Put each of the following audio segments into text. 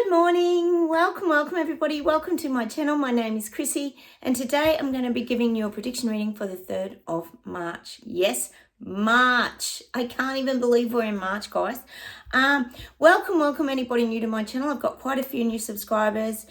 Good morning, welcome everybody, welcome to my channel. My name is Chrissy and today I'm going to be giving you a prediction reading for the 3rd of March. Yes, March. I can't even believe we're in March, guys. Welcome anybody new to my channel. I've got quite a few new subscribers.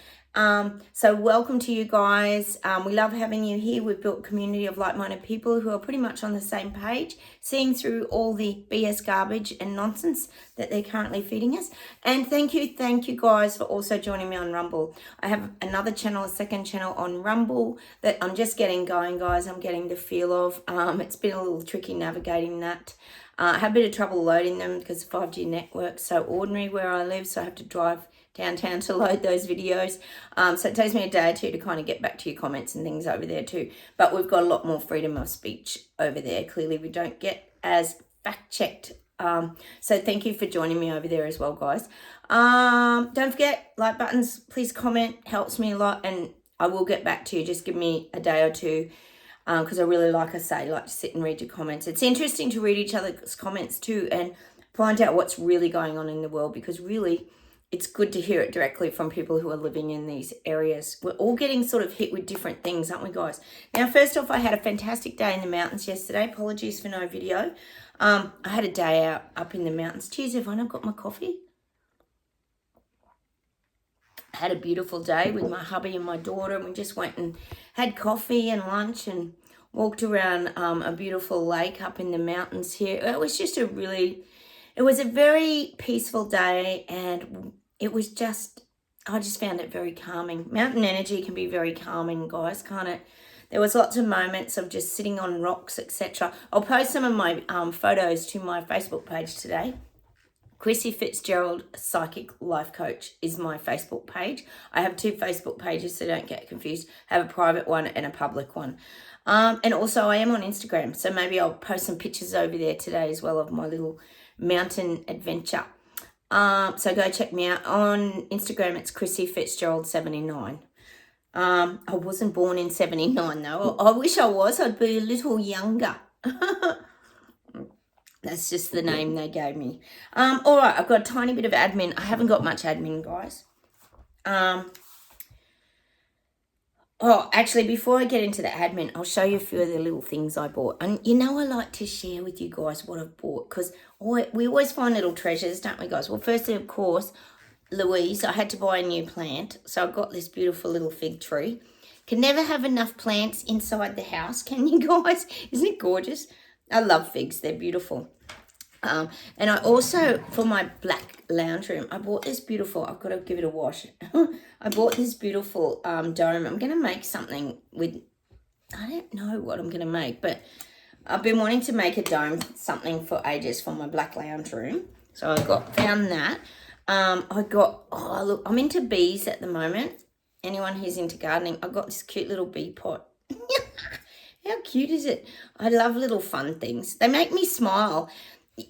So welcome to you guys. We love having you here. We've built a community of like-minded people who are pretty much on the same page, seeing through all the BS garbage and nonsense that they're currently feeding us. And thank you guys for also joining me on Rumble. I have another channel, a second channel on Rumble that I'm just getting going, guys. I'm getting the feel of. It's been a little tricky navigating that. I have a bit of trouble loading them because the 5G network's so ordinary where I live, so I have to drive downtown to load those videos. So it takes me a day or two to kind of get back to your comments and things over there too. But we've got a lot more freedom of speech over there. Clearly we don't get as fact-checked. So thank you for joining me over there as well, guys. Don't forget, like buttons, please comment, helps me a lot, and I will get back to you. Just give me a day or two. Because I really, like to sit and read your comments. It's interesting to read each other's comments too and find out what's really going on in the world, because really it's good to hear it directly from people who are living in these areas. We're all getting sort of hit with different things, aren't we, guys? Now, first off, I had a fantastic day in the mountains yesterday. Apologies for no video. I had a day out up in the mountains. Cheers, everyone. I've got my coffee. Had a beautiful day with my hubby and my daughter, and we just went and had coffee and lunch and walked around a beautiful lake up in the mountains here. It was just it was a very peaceful day, and it was I just found it very calming. Mountain energy can be very calming, guys, can't it? There was lots of moments of just sitting on rocks, etc. I'll post some of my photos to my Facebook page today. Chrissy Fitzgerald Psychic Life Coach is my Facebook page. I have 2 Facebook pages, so don't get confused. I have a private one and a public one. And also I am on Instagram, so maybe I'll post some pictures over there today as well of my little mountain adventure. So go check me out. On Instagram, it's Chrissy Fitzgerald 79. I wasn't born in 79 though. I wish I was. I'd be a little younger. That's just the name they gave me. All right, I've got a tiny bit of admin. I haven't got much admin, guys. Actually, before I get into the admin, I'll show you a few of the little things I bought. And you know I like to share with you guys what I've bought, because we always find little treasures, don't we, guys? Well, firstly, of course, Louise, I had to buy a new plant. So I got this beautiful little fig tree. Can never have enough plants inside the house, can you guys? Isn't it gorgeous? I love figs. They're beautiful. And I also, for my black lounge room, I bought this beautiful, I've got to give it a wash. I bought this beautiful dome. I'm going to make something with, I don't know what I'm going to make, but I've been wanting to make a dome, something for ages for my black lounge room. So I found that. Look, I'm into bees at the moment. Anyone who's into gardening, I've got this cute little bee pot. How cute is it? I love little fun things. They make me smile.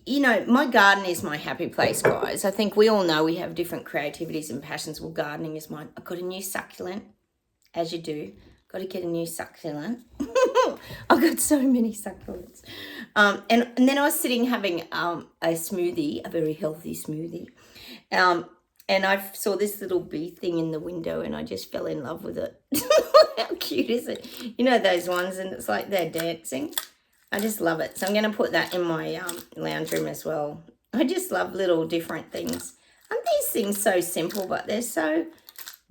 You know, my garden is my happy place, guys. I think we all know we have different creativities and passions. Well, gardening is mine. I've got a new succulent, as you do. Got to get a new succulent. I've got so many succulents. And then I was sitting having a smoothie, a very healthy smoothie. And I saw this little bee thing in the window and I just fell in love with it. How cute is it? You know those ones, and it's like they're dancing. I just love it. So I'm going to put that in my lounge room as well. I just love little different things. Aren't these things so simple, but they're so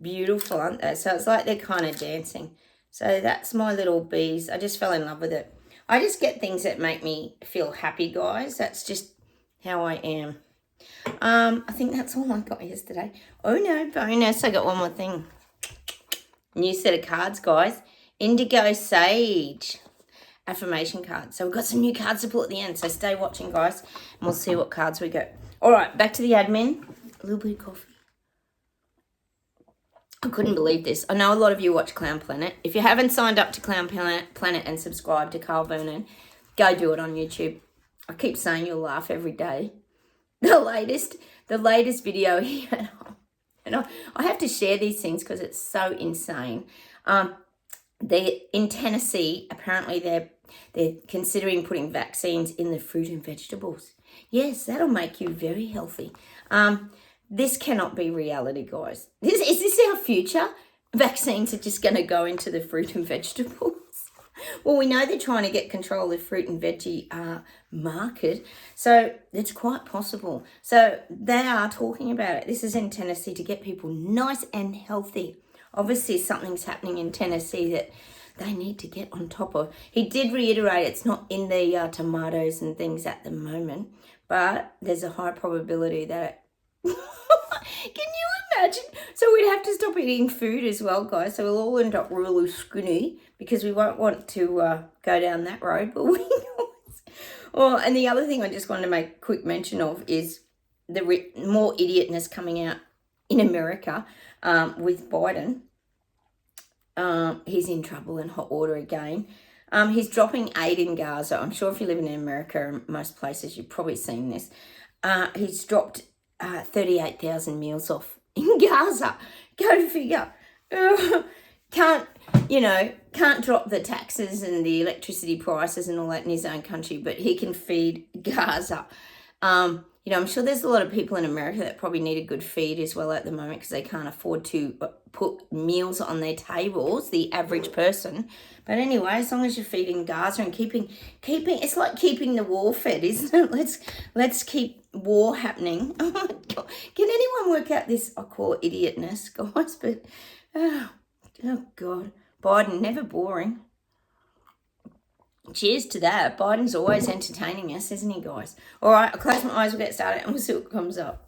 beautiful, aren't they? So it's like they're kind of dancing. So that's my little bees. I just fell in love with it. I just get things that make me feel happy, guys. That's just how I am. I think that's all I got yesterday. Oh, no, bonus. I got one more thing. New set of cards, guys. Indigo Sage. Affirmation cards. So we've got some new cards to pull at the end. So stay watching, guys, and we'll see what cards we get. All right, back to the admin. A little bit of coffee. I couldn't believe this. I know a lot of you watch Clown Planet. If you haven't signed up to Clown Planet and subscribed to Carl Vernon, go do it on YouTube. I keep saying you'll laugh every day. The latest video he had, and I have to share these things because it's so insane. In Tennessee, apparently they're considering putting vaccines in the fruit and vegetables. Yes, that'll make you very healthy. This cannot be reality, guys. Is this our future? Vaccines are just going to go into the fruit and vegetables. Well, we know they're trying to get control of the fruit and veggie market, so it's quite possible. So they are talking about it. This is in Tennessee to get people nice and healthy. Obviously, something's happening in Tennessee that they need to get on top of. He did reiterate it's not in the tomatoes and things at the moment, but there's a high probability that Can you imagine? So we'd have to stop eating food as well, guys. So we'll all end up really skinny because we won't want to go down that road. But we well, and the other thing I just wanted to make a quick mention of is the more idiotness coming out in America with Biden. He's in trouble in hot water again. He's dropping aid in Gaza. I'm sure if you live in America and most places, you've probably seen this. He's dropped 38,000 meals off in Gaza. Go figure. Can't drop the taxes and the electricity prices and all that in his own country, but he can feed Gaza. I'm sure there's a lot of people in America that probably need a good feed as well at the moment because they can't afford to put meals on their tables, the average person. But anyway, as long as you're feeding Gaza and keeping, it's like keeping the war fed, isn't it? Let's keep war happening. Oh my God. Can anyone work out this? I call it idiotness, guys, but oh God. Biden, never boring. Cheers to that. Biden's always entertaining us, isn't he, guys? All right, I'll close my eyes, we'll get started, and we'll see what comes up.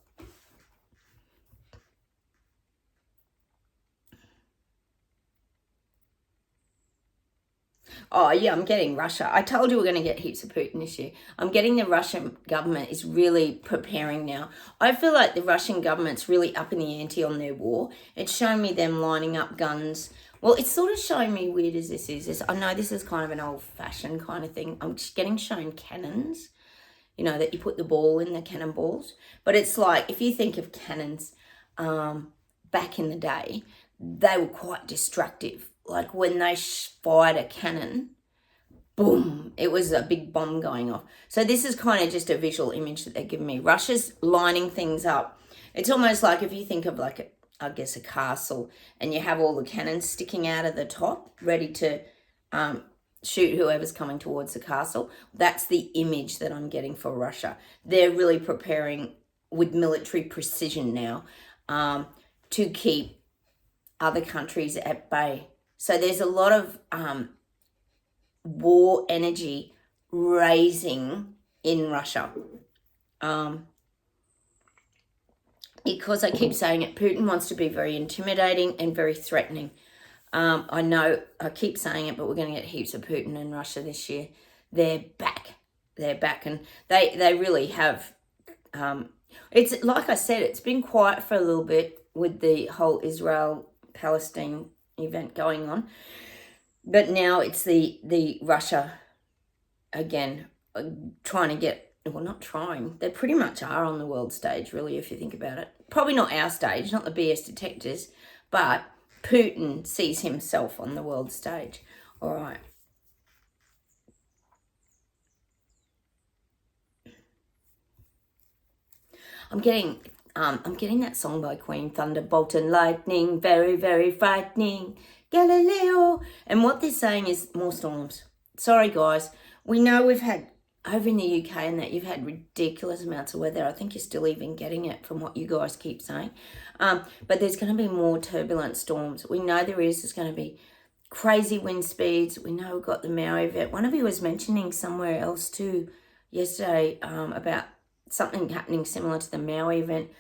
Oh, yeah, I'm getting Russia. I told you we're going to get heaps of Putin this year. I'm getting the Russian government is really preparing now. I feel like the Russian government's really upping the ante on their war. It's showing me them lining up guns. Well, it's sort of showing me, weird as this is. I know this is kind of an old-fashioned kind of thing. I'm just getting shown cannons, that you put the ball in, the cannonballs. But it's like, if you think of cannons back in the day, they were quite destructive. Like when they fired a cannon, boom, it was a big bomb going off. So this is kind of just a visual image that they're giving me. Russia's lining things up. It's almost like if you think of like a castle and you have all the cannons sticking out of the top ready to shoot whoever's coming towards the castle. That's the image that I'm getting for Russia. They're really preparing with military precision now to keep other countries at bay. So there's a lot of war energy raising in Russia. Because I keep saying it, Putin wants to be very intimidating and very threatening. I know I keep saying it, but we're going to get heaps of Putin in Russia this year. They're back. And they really have. It's like I said, it's been quiet for a little bit with the whole Israel-Palestine event going on. But now it's the Russia, again, trying to get, well, not trying. They pretty much are on the world stage, really, if you think about it. Probably not our stage, not the BS detectors, but Putin sees himself on the world stage. All right. I'm getting that song by Queen, Thunderbolt and Lightning, very, very frightening, Galileo. And what they're saying is more storms. Sorry, guys. We know we've had, over in the UK and that, you've had ridiculous amounts of weather. I think you're still even getting it from what you guys keep saying. But there's going to be more turbulent storms. We know there's going to be crazy wind speeds. We know we've got the Maui event. One of you was mentioning somewhere else too yesterday about something happening similar to the Maui event.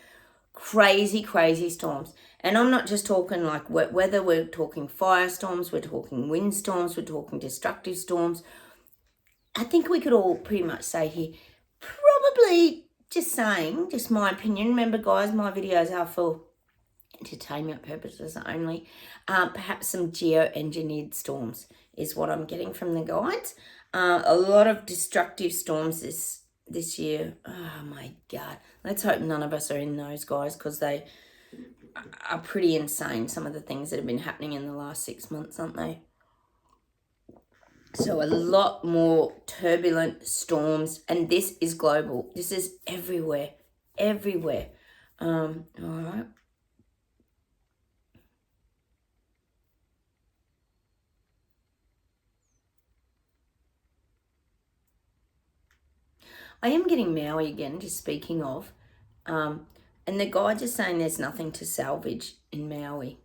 Crazy, crazy storms. And I'm not just talking like wet weather. We're talking firestorms. We're talking windstorms. We're talking destructive storms. I think we could all pretty much say here, probably just saying, just my opinion. Remember, guys, my videos are for entertainment purposes only. Perhaps some geo-engineered storms is what I'm getting from the guides. A lot of destructive storms this year. Oh, my God. Let's hope none of us are in those, guys, because they are pretty insane, some of the things that have been happening in the last 6 months, aren't they? So a lot more turbulent storms, and this is global. This is everywhere. All right. I am getting Maui again, just speaking of. And the guides are saying there's nothing to salvage in Maui.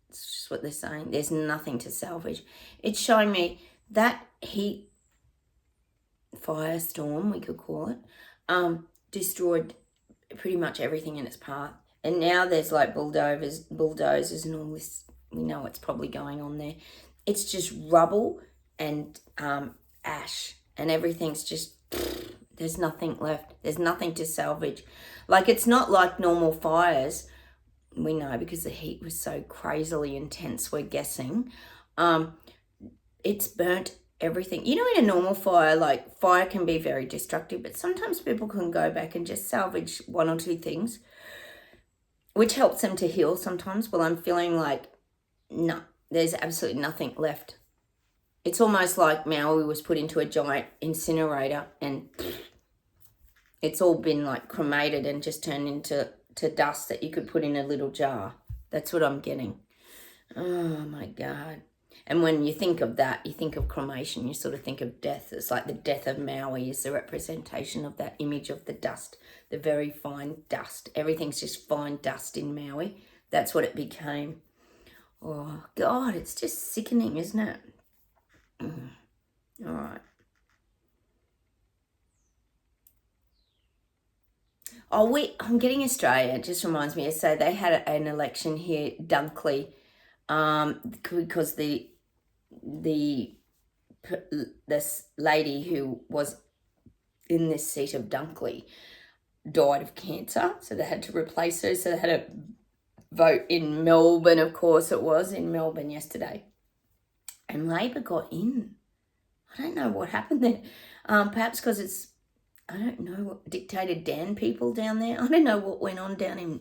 It's just what they're saying. There's nothing to salvage. It's showing me that heat firestorm, we could call it, destroyed pretty much everything in its path. And now there's like bulldozers and all this. We know what's probably going on there. It's just rubble and ash, and everything's just, there's nothing left. There's nothing to salvage. Like, it's not like normal fires. We know because the heat was so crazily intense, we're guessing. It's burnt everything. You know, in a normal fire, like, fire can be very destructive, but sometimes people can go back and just salvage one or two things, which helps them to heal sometimes. Well, I'm feeling like, no, there's absolutely nothing left. It's almost like Maui was put into a giant incinerator and it's all been like cremated and just turned into dust that you could put in a little jar. That's what I'm getting. Oh my God. And when you think of that, you think of cremation, you sort of think of death. It's like the death of Maui is the representation of that image of the dust, the very fine dust. Everything's just fine dust in Maui. That's what it became. Oh God, it's just sickening, isn't it? All right. Oh, I'm getting Australia. It just reminds me. So they had an election here, Dunkley, because this lady who was in this seat of Dunkley died of cancer, so they had to replace her. So they had a vote in Melbourne, of course it was, in Melbourne yesterday. And Labor got in. I don't know what happened there. Perhaps because it's, I don't know, dictator Dan people down there. I don't know what went on down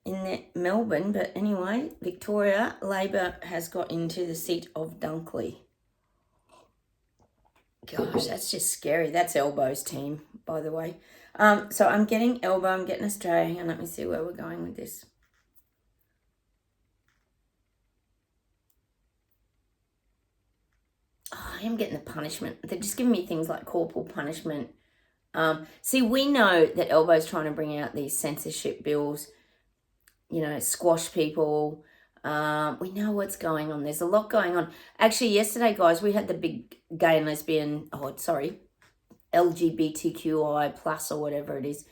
in Melbourne. But anyway, Victoria, Labor has got into the seat of Dunkley. Gosh, that's just scary. That's Elbow's team, by the way. So I'm getting Elbow, I'm getting Australia. And let me see where we're going with this. I am getting the punishment. They're just giving me things like corporal punishment. See, we know that Elbow's trying to bring out these censorship bills, you know, squash people. We know what's going on. There's a lot going on. Actually, yesterday, guys, we had the big gay and lesbian, LGBTQI plus or whatever it is,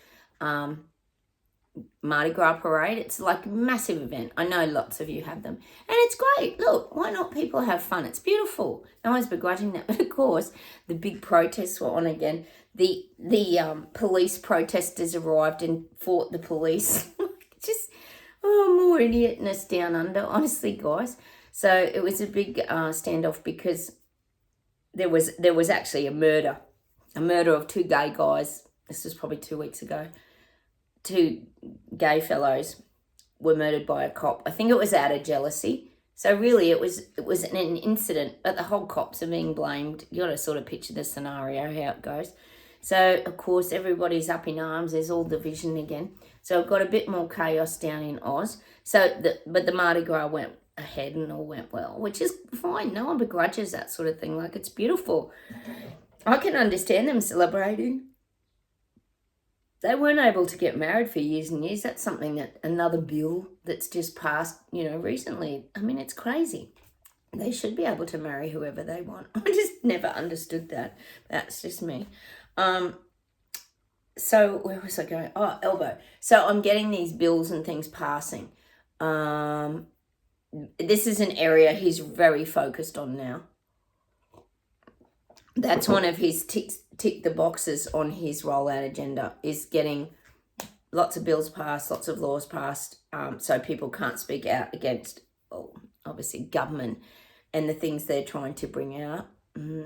Mardi Gras parade. It's like a massive event. I know lots of you have them. And it's great. Look, why not people have fun? It's beautiful. No one's begrudging that. But of course, the big protests were on again. The police protesters arrived and fought the police. Just, more idiotness down under, honestly, guys. So it was a big standoff because there was actually a murder of two gay guys. This was probably 2 weeks ago. Two gay fellows were murdered by a cop. I think it was out of jealousy. So really it was an incident, but the whole cops are being blamed. You got to sort of picture the scenario, how it goes. So, of course, everybody's up in arms. There's all division again. So I've got a bit more chaos down in Oz. But the Mardi Gras went ahead and all went well, which is fine. No one begrudges that sort of thing. Like, it's beautiful. I can understand them celebrating. They weren't able to get married for years and years. That's something that another bill that's just passed, recently. I mean, it's crazy. They should be able to marry whoever they want. I just never understood that. That's just me. So where was I going? Oh, Elbow. So I'm getting these bills and things passing. This is an area he's very focused on now. That's one of his tick the boxes on his rollout agenda, is getting lots of bills passed, lots of laws passed, so people can't speak out against, obviously, government and the things they're trying to bring out,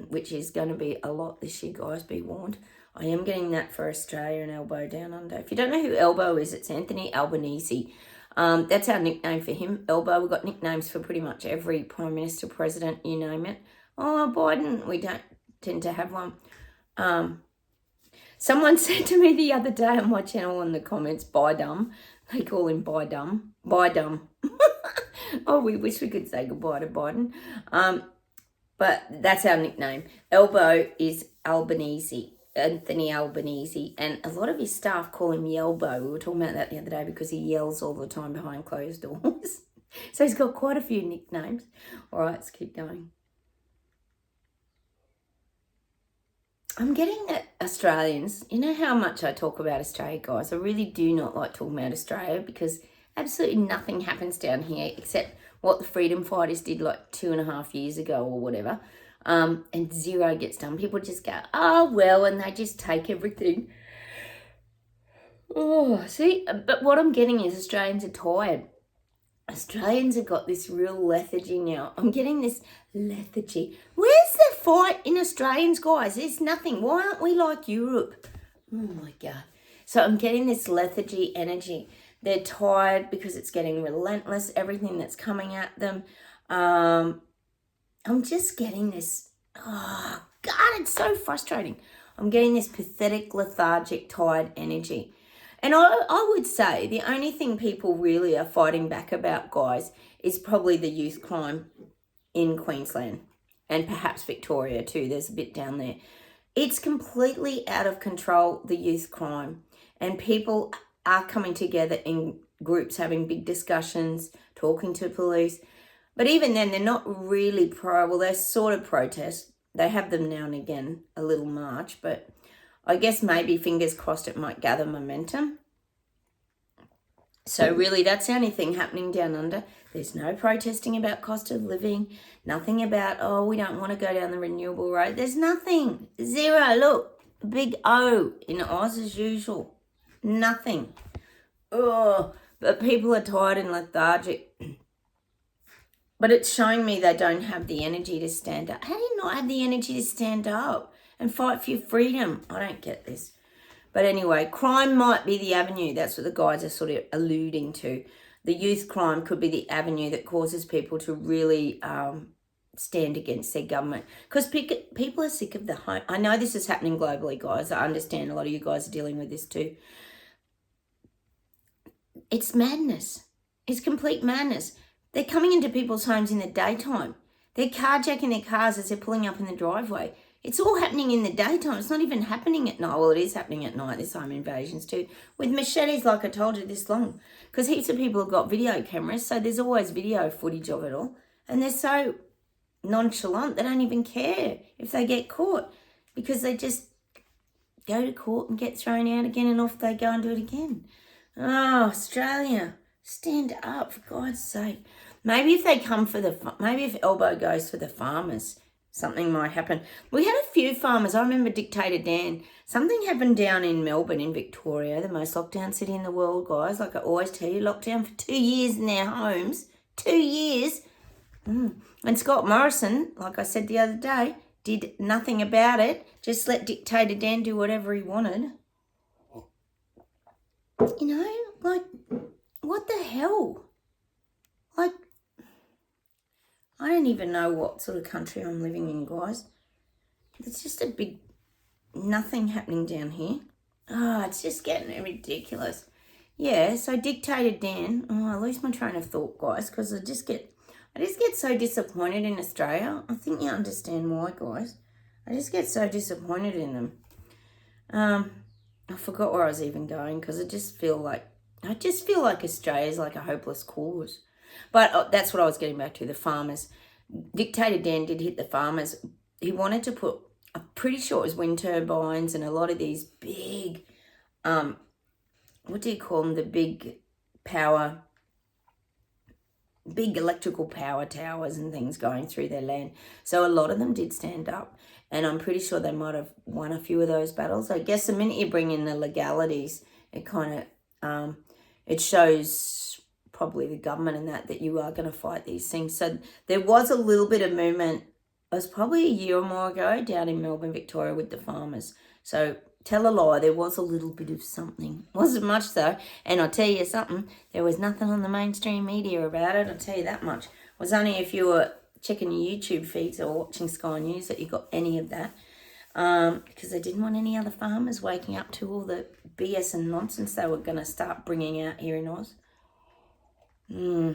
which is going to be a lot this year, guys, be warned. I am getting that for Australia and Elbow down under. If you don't know who Elbow is, it's Anthony Albanese. That's our nickname for him, Elbow. We've got nicknames for pretty much every Prime Minister, President, you name it. Oh, Biden, we don't tend to have one. Someone said to me the other day on my channel in the comments, "Bye dumb." They call him Bye dumb. Bye dumb. Oh, we wish we could say goodbye to Biden. But that's our nickname. Elbow is Albanese, Anthony Albanese, and a lot of his staff call him Yelbo. We were talking about that the other day because he yells all the time behind closed doors. So he's got quite a few nicknames. All right, let's keep going. I'm getting that Australians, you know how much I talk about Australia, guys? I really do not like talking about Australia because absolutely nothing happens down here except what the freedom fighters did like 2.5 years ago or whatever. And zero gets done. People just go, oh, well, and they just take everything. Oh, see, but what I'm getting is Australians are tired. Australians have got this real lethargy now. I'm getting this lethargy. Where's the fight in Australians, guys? There's nothing. Why aren't we like Europe? Oh, my God. So I'm getting this lethargy energy. They're tired because it's getting relentless, everything that's coming at them. I'm just getting this, oh, God, it's so frustrating. I'm getting this pathetic, lethargic, tired energy. And I would say the only thing people really are fighting back about, guys, is probably the youth crime in Queensland and perhaps Victoria too. There's a bit down there. It's completely out of control, the youth crime. And people are coming together in groups, having big discussions, talking to police. But even then, they're not really they're sort of protest. They have them now and again, a little march, but I guess maybe fingers crossed it might gather momentum. So really that's the only thing happening down under. There's no protesting about cost of living, nothing about, oh, we don't want to go down the renewable road. There's nothing. Zero. Look, big O in Oz as usual. Nothing. Oh, but people are tired and lethargic. But it's showing me they don't have the energy to stand up. How do you not have the energy to stand up and fight for your freedom? I don't get this. But anyway, crime might be the avenue. That's what the guys are sort of alluding to. The youth crime could be the avenue that causes people to really stand against their government. Because people are sick of the home. I know this is happening globally, guys. I understand a lot of you guys are dealing with this too. It's madness. It's complete madness. They're coming into people's homes in the daytime. They're carjacking their cars as they're pulling up in the driveway. It's all happening in the daytime. It's not even happening at night. Well, it is happening at night. There's home invasions too. With machetes, like I told you, this long. Because heaps of people have got video cameras, so there's always video footage of it all. And they're so nonchalant, they don't even care if they get caught. Because they just go to court and get thrown out again and off they go and do it again. Oh, Australia, stand up, for God's sake. Maybe if they come maybe if Elbow goes for the farmers, something might happen. We had a few farmers. I remember Dictator Dan. Something happened down in Melbourne, in Victoria, the most lockdown city in the world, guys. Like I always tell you, lockdown for 2 years in their homes. 2 years. And Scott Morrison, like I said the other day, did nothing about it. Just let Dictator Dan do whatever he wanted. You know, like, what the hell? Like, I don't even know what sort of country I'm living in, guys. It's just a big nothing happening down here. Oh, it's just getting ridiculous. Yeah, so Dictator Dan, I lose my train of thought, guys, because I just get so disappointed in Australia. I think you understand why, guys. I just get so disappointed in them. I forgot where I was even going because I just feel like Australia's like a hopeless cause. But that's what I was getting back to, the farmers. Dictator Dan did hit the farmers. He wanted to put, I'm pretty sure it was wind turbines and a lot of these big, what do you call them? The big electrical power towers and things going through their land. So a lot of them did stand up. And I'm pretty sure they might have won a few of those battles. I guess the minute you bring in the legalities, it kind of, it shows probably the government and that you are going to fight these things. So there was a little bit of movement. It was probably a year or more ago down in Melbourne, Victoria with the farmers. So tell a lie, there was a little bit of something. Wasn't much though. And I'll tell you something, there was nothing on the mainstream media about it. I'll tell you that much. It was only if you were checking your YouTube feeds or watching Sky News that you got any of that. because they didn't want any other farmers waking up to all the BS and nonsense they were going to start bringing out here in Oz. All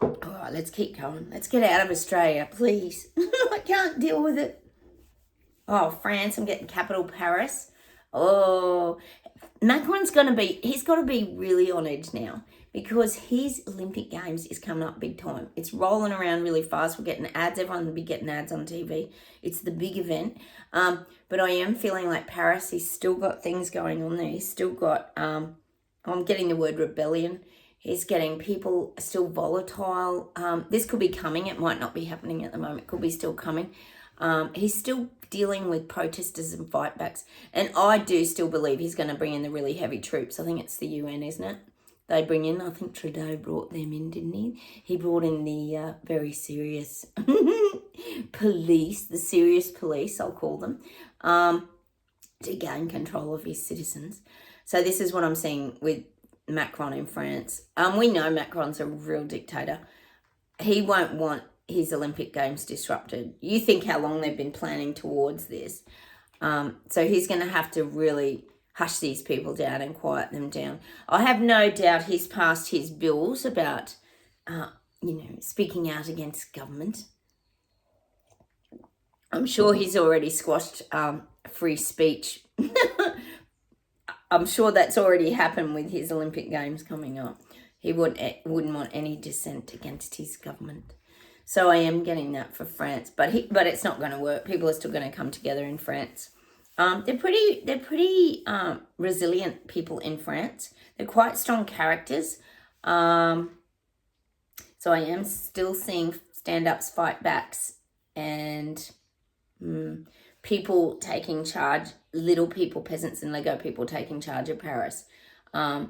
right, let's keep going. Let's get out of Australia, please. I can't deal with it. Oh, France, I'm getting capital Paris. Oh, Macron's he's got to be really on edge now because his Olympic Games is coming up big time. It's rolling around really fast. We're getting ads. Everyone will be getting ads on TV. It's the big event. But I am feeling like Paris, he's still got things going on there. He's still got, I'm getting the word rebellion. He's getting people still volatile. This could be coming. It might not be happening at the moment. It could be still coming. He's still dealing with protesters and fightbacks. And I do still believe he's going to bring in the really heavy troops. I think it's the UN, isn't it? They bring in, I think Trudeau brought them in, didn't he? He brought in the very serious police, the serious police, I'll call them, to gain control of his citizens. So this is what I'm seeing with Macron in France. We know Macron's a real dictator. He won't want his Olympic Games disrupted. You think how long they've been planning towards this. So he's going to have to really hush these people down and quiet them down. I have no doubt he's passed his bills about, speaking out against government. I'm sure he's already squashed free speech. I'm sure that's already happened with his Olympic Games coming up. He wouldn't want any dissent against his government. So I am getting that for France, but it's not going to work. People are still going to come together in France. They're pretty resilient people in France. They're quite strong characters. So I am still seeing stand-ups, fight-backs, and people taking charge, little people, peasants and Lego people taking charge of Paris. I'm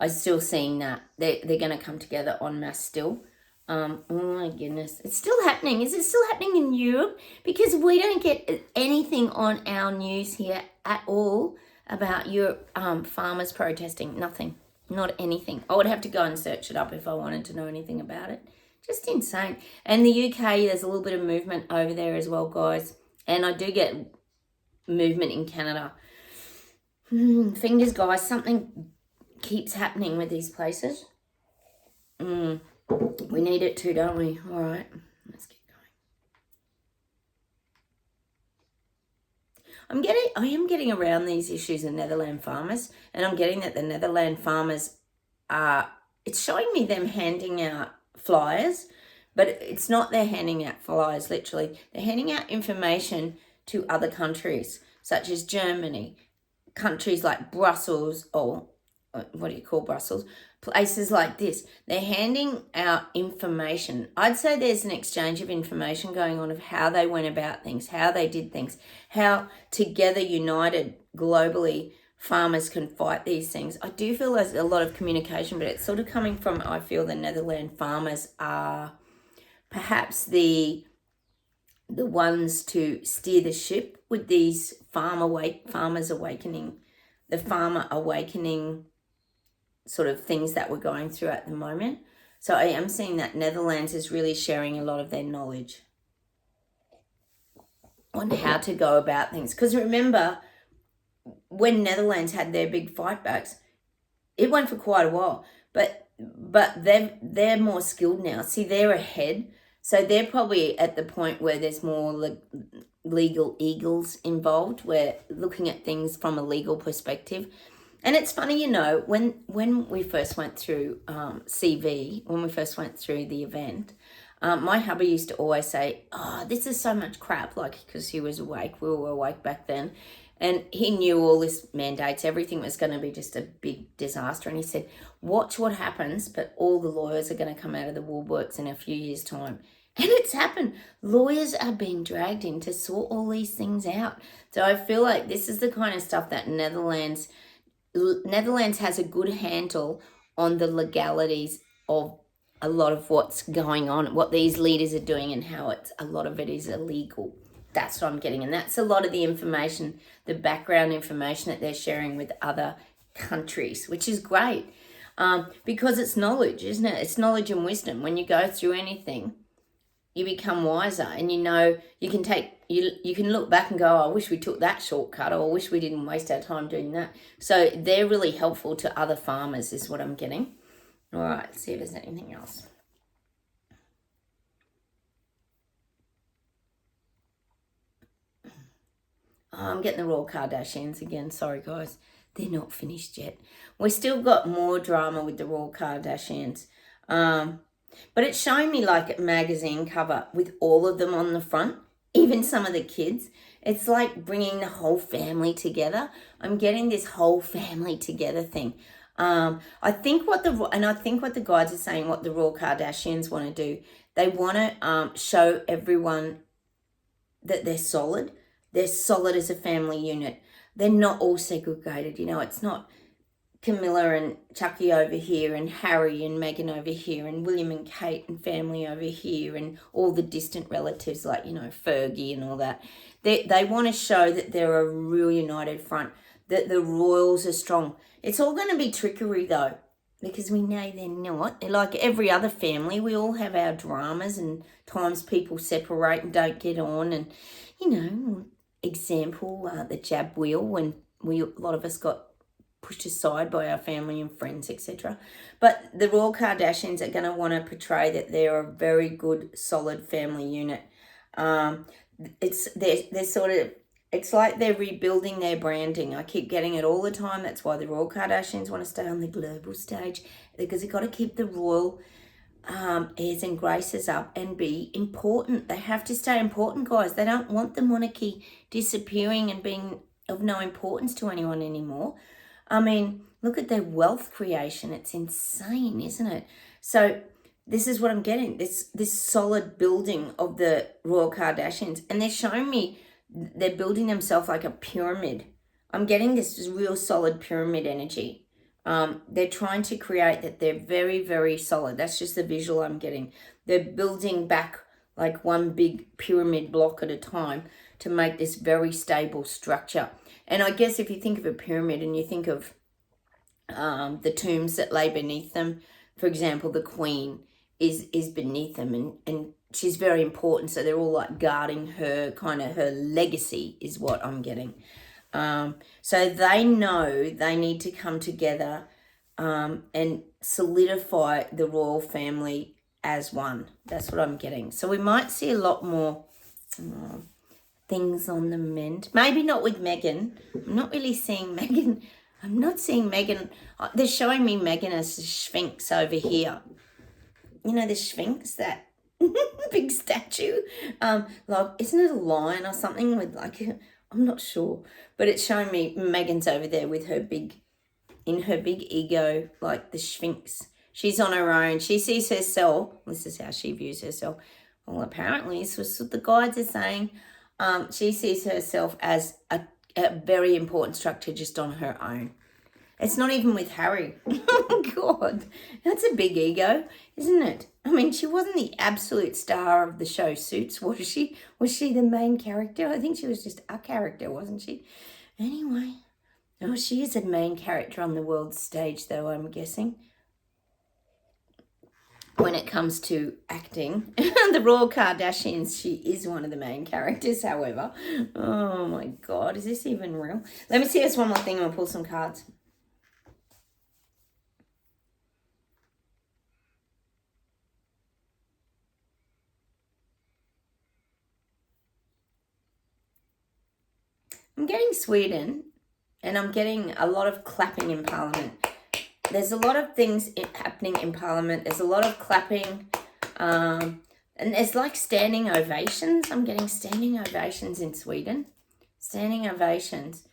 still seeing that. They're going to come together en masse still. Oh my goodness. It's still happening. Is it still happening in Europe? Because we don't get anything on our news here at all about Europe, farmers protesting. Nothing. Not anything. I would have to go and search it up if I wanted to know anything about it. Just insane. And the UK, there's a little bit of movement over there as well, guys. And I do get movement in Canada. Fingers, guys, something keeps happening with these places. We need it too, don't we? All right, let's keep going. I am getting around these issues of Netherland farmers, and I'm getting that the Netherland farmers it's showing me them handing out flyers, but it's not they're handing out flyers, literally. They're handing out information to other countries, such as Germany, countries like Brussels, or what do you call Brussels? Places like this. They're handing out information. I'd say there's an exchange of information going on of how they went about things, how they did things, how together, united, globally, farmers can fight these things. I do feel there's a lot of communication, but it's sort of coming from, I feel the Netherland farmers are perhaps the ones to steer the ship with these farmers awakening, the farmer awakening sort of things that we're going through at the moment. So I am seeing that Netherlands is really sharing a lot of their knowledge on how to go about things. Because remember, when Netherlands had their big fightbacks, it went for quite a while. But they're more skilled now. See, they're ahead. So they're probably at the point where there's more legal eagles involved. We're looking at things from a legal perspective. And it's funny, when we first went through CV, when we first went through the event, my hubby used to always say, oh, this is so much crap, because he was awake. We were awake back then. And he knew all this mandates, everything was going to be just a big disaster. And he said, watch what happens, but all the lawyers are going to come out of the woodworks in a few years' time. And it's happened. Lawyers are being dragged in to sort all these things out. So I feel like this is the kind of stuff that Netherlands has a good handle on the legalities of a lot of what's going on, what these leaders are doing, and how a lot of it is illegal. That's what I'm getting. And that's a lot of the information, the background information that they're sharing with other countries, which is great because it's knowledge, isn't it? It's knowledge and wisdom. When you go through anything, you become wiser, and you can take you can look back and go, oh, I wish we took that shortcut, or I wish we didn't waste our time doing that. So they're really helpful to other farmers is what I'm getting. All right, let's see if there's anything else. Oh, I'm getting the Royal Kardashians again. Sorry, guys. They're not finished yet. We've still got more drama with the Royal Kardashians. But it's showing me like a magazine cover with all of them on the front, even some of the kids. It's like bringing the whole family together. I'm getting this whole family together thing. I think what the guides are saying, what the Royal Kardashians want to do, they want to show everyone that they're solid. They're solid as a family unit. They're not all segregated. You know, it's not Camilla and Chucky over here and Harry and Meghan over here and William and Kate and family over here and all the distant relatives like, you know, Fergie and all that. They want to show that they're a real united front, that the royals are strong. It's all going to be trickery though, because we know they're not. They're like every other family. We all have our dramas and times people separate and don't get on. And, you know, example, the jab wheel when a lot of us got pushed aside by our family and friends, etc. But the Royal Kardashians are going to want to portray that they're a very good, solid family unit. It's like they're rebuilding their branding. I keep getting it all the time. That's why the Royal Kardashians want to stay on the global stage, because they've got to keep the royal airs and graces up and be important. They have to stay important, guys. They don't want the monarchy disappearing and being of no importance to anyone anymore. I mean, look at their wealth creation. It's insane, isn't it? So this is what I'm getting, this solid building of the Royal Kardashians. And they're showing me they're building themselves like a pyramid. I'm getting this real solid pyramid energy. They're trying to create that they're very, very solid. That's just the visual I'm getting. They're building back like one big pyramid block at a time to make this very stable structure. And I guess if you think of a pyramid and you think of the tombs that lay beneath them, for example, the Queen is beneath them and she's very important. So they're all like guarding her, kind of her legacy is what I'm getting. So they know they need to come together and solidify the royal family as one. That's what I'm getting. So we might see a lot more things on the mend. Maybe not with Meghan. I'm not really seeing Meghan. I'm not seeing Meghan. They're showing me Meghan as the Sphinx over here. You know the Sphinx, that big statue? Like, isn't it a lion or something with like, I'm not sure. But it's showing me Meghan's over there with her big ego, like the Sphinx. She's on her own. She sees herself. This is how she views herself. Well, apparently, this was what the guides are saying. She sees herself as a very important structure just on her own. It's not even with Harry. Oh, God. That's a big ego, isn't it? I mean, she wasn't the absolute star of the show Suits, was she? Was she the main character? I think she was just a character, wasn't she? Anyway. Oh, she is a main character on the world stage, though, I'm guessing. When it comes to acting, the Royal Kardashians, she is one of the main characters, however. Oh, my God. Is this even real? Let me see this one more thing. I'm going to pull some cards. I'm getting Sweden, and I'm getting a lot of clapping in Parliament. There's a lot of things happening in Parliament. There's a lot of clapping, and there's like standing ovations. I'm getting standing ovations in Sweden. Standing ovations.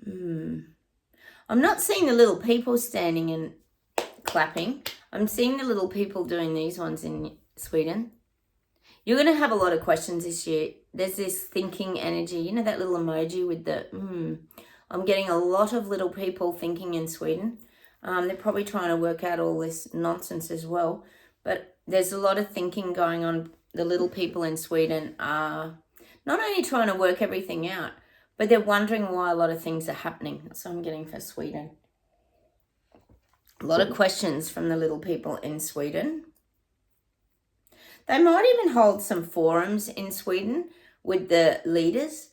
I'm not seeing the little people standing and clapping. I'm seeing the little people doing these ones in Sweden. You're going to have a lot of questions this year. There's this thinking energy. You know that little emoji with the I'm getting a lot of little people thinking in Sweden. They're probably trying to work out all this nonsense as well. But there's a lot of thinking going on. The little people in Sweden are not only trying to work everything out, but they're wondering why a lot of things are happening. That's what I'm getting for Sweden. A lot of questions from the little people in Sweden. They might even hold some forums in Sweden with the leaders.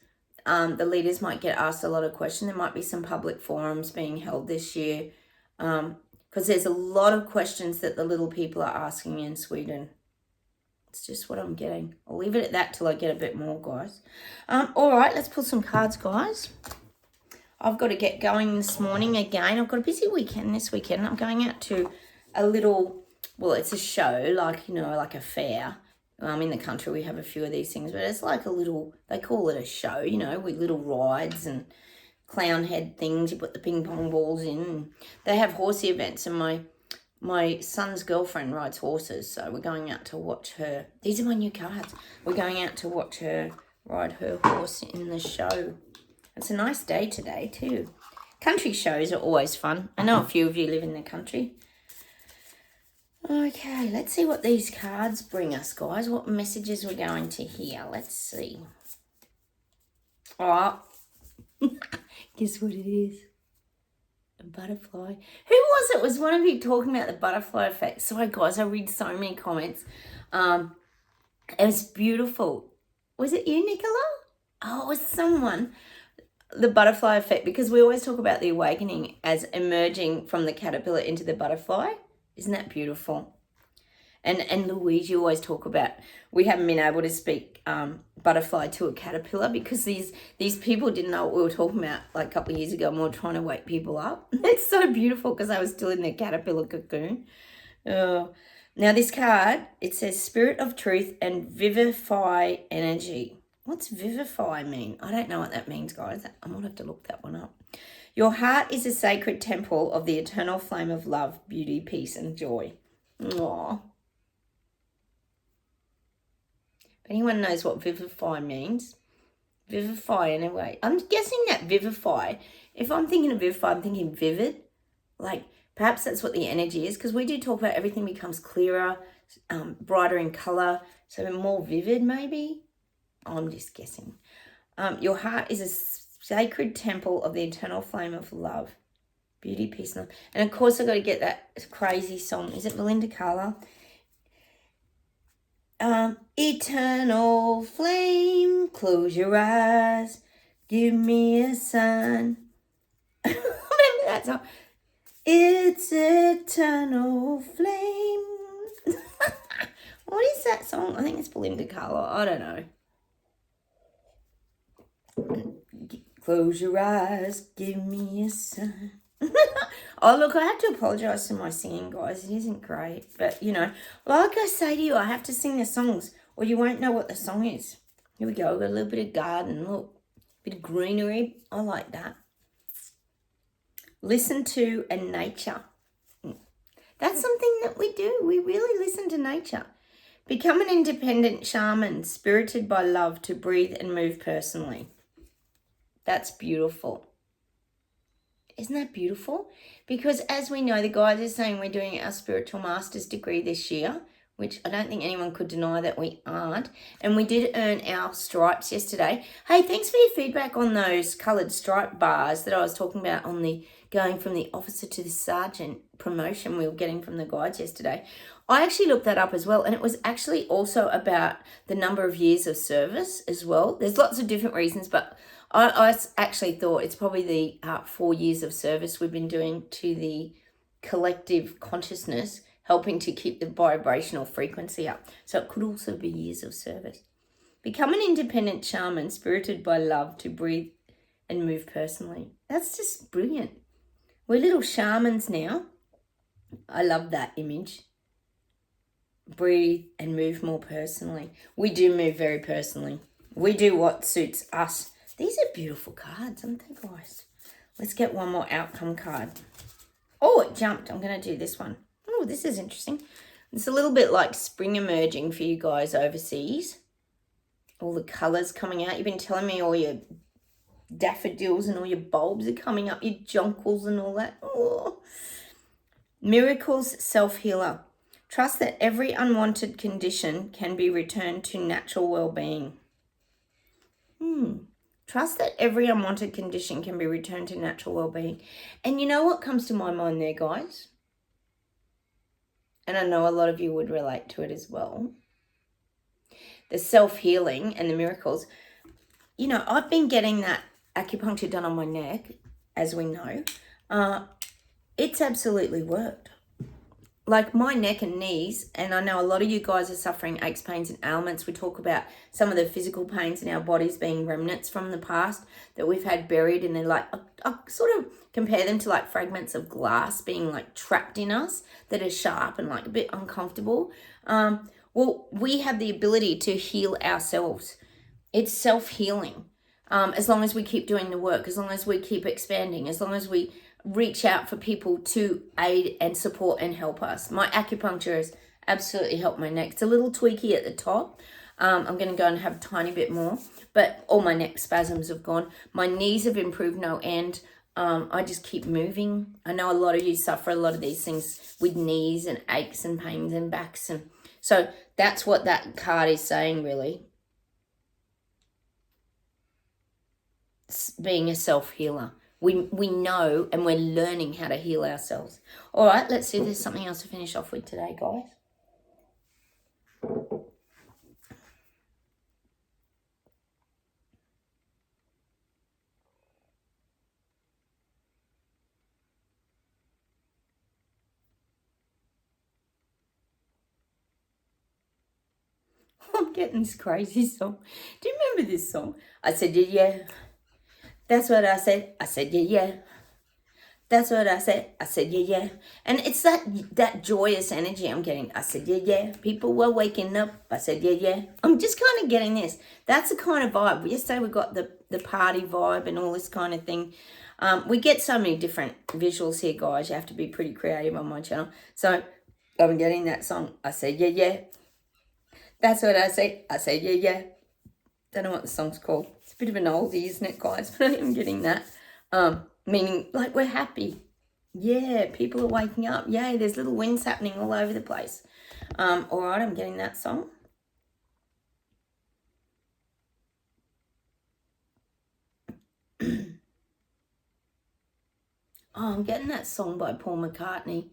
The leaders might get asked a lot of questions. There might be some public forums being held this year, because there's a lot of questions that the little people are asking in Sweden. It's just what I'm getting. I'll leave it at that till I get a bit more, guys. All right, let's pull some cards, guys. I've got to get going this morning again. I've got a busy weekend this weekend. I'm going out to a little, well, it's a show, like, you know, like a fair. In the country, we have a few of these things, but it's like a little, they call it a show, you know, with little rides and clown head things. You put the ping pong balls in. And they have horsey events, and my son's girlfriend rides horses, so we're going out to watch her. These are my new cards. We're going out to watch her ride her horse in the show. It's a nice day today too. Country shows are always fun. I know a few of you live in the country. Okay, let's see what these cards bring us, guys. What messages we're going to hear. Let's see. Oh, guess what it is? A butterfly. Who was it? Was one of you talking about the butterfly effect? Sorry, guys, I read so many comments. It was beautiful. Was it you, Nicola? Oh, it was someone. The butterfly effect, because we always talk about the awakening as emerging from the caterpillar into the butterfly. Isn't that beautiful? And Louise, you always talk about, we haven't been able to speak butterfly to a caterpillar because these people didn't know what we were talking about like a couple of years ago, and we were trying to wake people up. It's so beautiful because I was still in the caterpillar cocoon. Now this card, it says Spirit of Truth and Vivify Energy. What's vivify mean? I don't know what that means, guys. I might have to look that one up. Your heart is a sacred temple of the eternal flame of love, beauty, peace, and joy. Aww. If anyone knows what vivify means, vivify anyway. I'm guessing that vivify, if I'm thinking of vivify, I'm thinking vivid. Like, perhaps that's what the energy is, because we do talk about everything becomes clearer, brighter in colour, so more vivid maybe. I'm just guessing. Your heart is a sacred temple of the eternal flame of love, beauty, peace, and love. And of course, I've got to get that crazy song. Is it Belinda Carlisle? Eternal flame, close your eyes, give me a sign. Remember that song? It's eternal flame. What is that song? I think it's Belinda Carlisle. I don't know. Close your eyes, give me a sign. Oh, look, I have to apologise for my singing, guys. It isn't great. But, you know, like I say to you, I have to sing the songs or you won't know what the song is. Here we go. We've got a little bit of garden. Look, bit of greenery. I like that. Listen to and nature. That's something that we do. We really listen to nature. Become an independent shaman, spirited by love to breathe and move personally. That's beautiful. Isn't that beautiful? Because as we know, the guides are saying we're doing our spiritual master's degree this year, which I don't think anyone could deny that we aren't. And we did earn our stripes yesterday. Hey, thanks for your feedback on those coloured stripe bars that I was talking about on the going from the officer to the sergeant promotion we were getting from the guides yesterday. I actually looked that up as well, and it was actually also about the number of years of service as well. There's lots of different reasons, but I actually thought it's probably the 4 years of service we've been doing to the collective consciousness, helping to keep the vibrational frequency up. So it could also be years of service. Become an independent shaman, spirited by love to breathe and move personally. That's just brilliant. We're little shamans now. I love that image. Breathe and move more personally. We do move very personally. We do what suits us. These are beautiful cards, aren't they, guys? Let's get one more outcome card. Oh, it jumped. I'm going to do this one. Oh, this is interesting. It's a little bit like spring emerging for you guys overseas. All the colours coming out. You've been telling me all your daffodils and all your bulbs are coming up, your jonquils and all that. Oh. Miracles self-healer. Trust that every unwanted condition can be returned to natural well-being. Trust that every unwanted condition can be returned to natural well-being. And you know what comes to my mind there, guys? And I know a lot of you would relate to it as well. the self-healing and the miracles. You know, I've been getting that acupuncture done on my neck, as we know. It's absolutely worked. Like my neck and knees, and I know a lot of you guys are suffering aches, pains, and ailments. We talk about some of the physical pains in our bodies being remnants from the past that we've had buried, and they're like, I sort of compare them to like fragments of glass being like trapped in us that are sharp and like a bit uncomfortable. Well, we have the ability to heal ourselves. It's self-healing. As long as we keep doing the work, as long as we keep expanding, as long as we reach out for people to aid and support and help us. My acupuncture has absolutely helped my neck. It's a little tweaky at the top. I'm going to go and have a tiny bit more, but all my neck spasms have gone. My knees have improved no end. I just keep moving. I know a lot of you suffer a lot of these things with knees and aches and pains and backs. And so that's what that card is saying, really. Being a self-healer. We know and we're learning how to heal ourselves. All right, let's see if there's something else to finish off with today, guys. I'm getting this crazy song. Do you remember this song? I said, yeah, yeah. That's what I said. I said, yeah, yeah. That's what I said. I said, yeah, yeah. And it's that joyous energy I'm getting. I said, yeah, yeah. People were waking up. I said, yeah, yeah. I'm just kind of getting this. That's the kind of vibe. Yesterday we got the party vibe and all this kind of thing. We get so many different visuals here, guys. You have to be pretty creative on my channel. So I'm getting that song. I said, yeah, yeah. That's what I said. I said, yeah, yeah. Don't know what the song's called. It's a bit of an oldie, isn't it, guys? But I am getting that. Meaning, like, we're happy. Yeah, people are waking up. Yay, there's little wins happening all over the place. All right, I'm getting that song. I'm getting that song by Paul McCartney.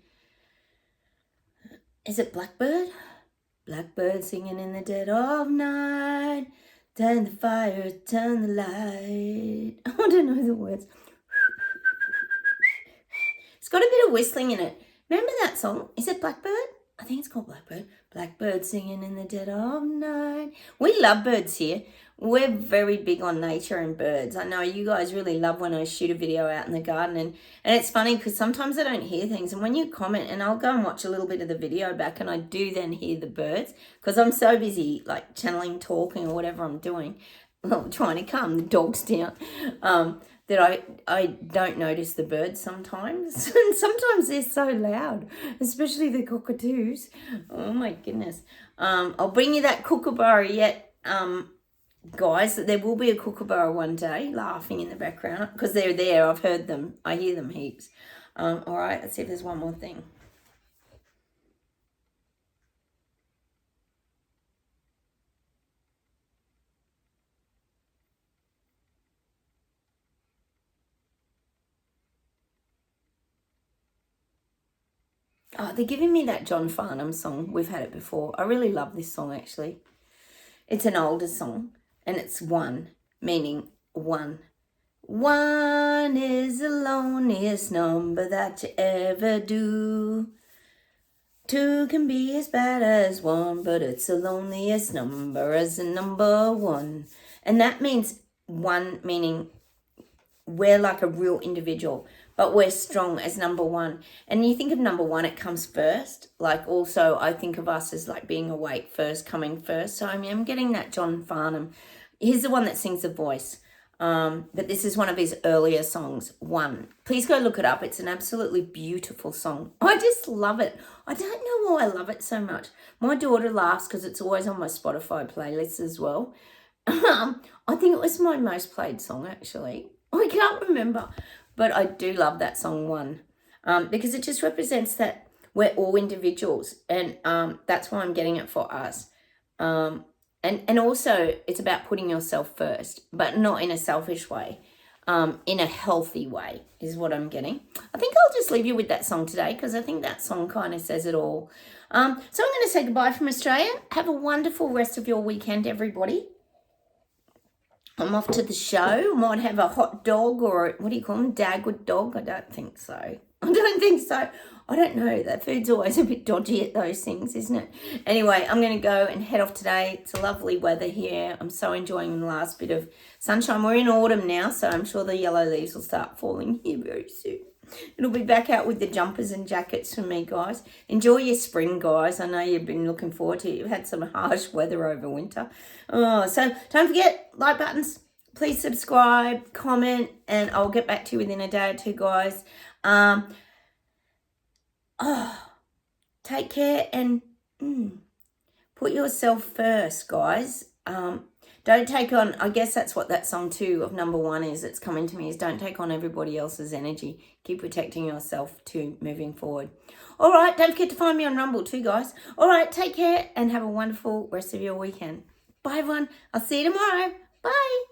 Is it Blackbird? Blackbird singing in the dead of night. Turn the fire, turn the light. I don't know the words. It's got a bit of whistling in it. Remember that song? Is it Blackbird? I think it's called Blackbird. Blackbird singing in the dead of night. We love birds here. We're very big on nature and birds. I know you guys really love when I shoot a video out in the garden. And it's funny because sometimes I don't hear things. And when you comment, and I'll go and watch a little bit of the video back, and I do then hear the birds because I'm so busy like channeling, talking, or whatever I'm doing, trying to calm the dogs down, that I don't notice the birds sometimes. And sometimes they're so loud, especially the cockatoos. Oh my goodness. I'll bring you that kookaburra yet, guys. There will be a kookaburra one day laughing in the background because they're there. I've heard them. I hear them heaps. All right, let's see if there's one more thing. Oh, they're giving me that John Farnham song. We've had it before. I really love this song, actually. It's an older song, and it's one, meaning one. One is the loneliest number that you ever do. Two can be as bad as one, but it's the loneliest number as the number one. And that means one, meaning we're like a real individual, but we're strong as number one. And you think of number one, it comes first. Like also, I think of us as like being awake first, coming first. So I mean, I'm getting that John Farnham. He's the one that sings the voice. But this is one of his earlier songs, One. Please go look it up. It's an absolutely beautiful song. I just love it. I don't know why I love it so much. My daughter laughs because it's always on my Spotify playlist as well. I think it was my most played song, actually. I can't remember. But I do love that song, One, because it just represents that we're all individuals. And that's why I'm getting it for us. And also, it's about putting yourself first, but not in a selfish way. in a healthy way is what I'm getting. I think I'll just leave you with that song today because I think that song kind of says it all. So I'm going to say goodbye from Australia. Have a wonderful rest of your weekend, everybody. I'm off to the show. Might have a hot dog or what do you call them? Dagwood dog? I don't think so. I don't know. That food's always a bit dodgy at those things, isn't it? Anyway, I'm going to go and head off today. It's a lovely weather here. I'm so enjoying the last bit of sunshine. We're in autumn now, so I'm sure the yellow leaves will start falling here very soon. It'll be back out with the jumpers and jackets for me, guys. Enjoy your spring, guys. I know you've been looking forward to it. You've had some harsh weather over winter. So don't forget, like buttons. Please subscribe, comment, and I'll get back to you within a day or two, guys. Take care and put yourself first, guys. Don't take on, I guess that's what that song 2 of number 1 is. It's coming to me is don't take on everybody else's energy. Keep protecting yourself too, moving forward. All right, don't forget to find me on Rumble too, guys. All right, take care and have a wonderful rest of your weekend. Bye, everyone. I'll see you tomorrow. Bye.